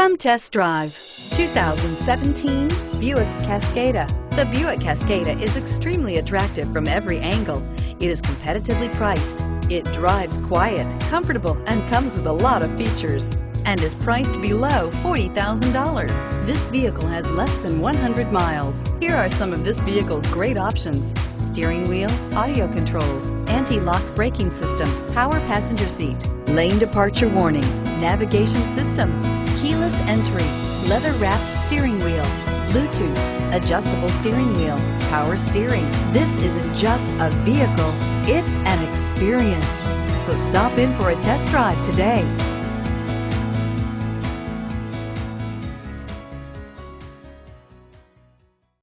Come test drive 2017 Buick Cascada. The Buick Cascada is extremely attractive from every angle. It is competitively priced. It drives quiet, comfortable, and comes with a lot of features, and is priced below $40,000. This vehicle has less than 100 miles. Here are some of this vehicle's great options: steering wheel audio controls, anti-lock braking system, power passenger seat, lane departure warning, navigation system, keyless entry, leather-wrapped steering wheel, Bluetooth, adjustable steering wheel, power steering. This isn't just a vehicle, it's an experience. So stop in for a test drive today.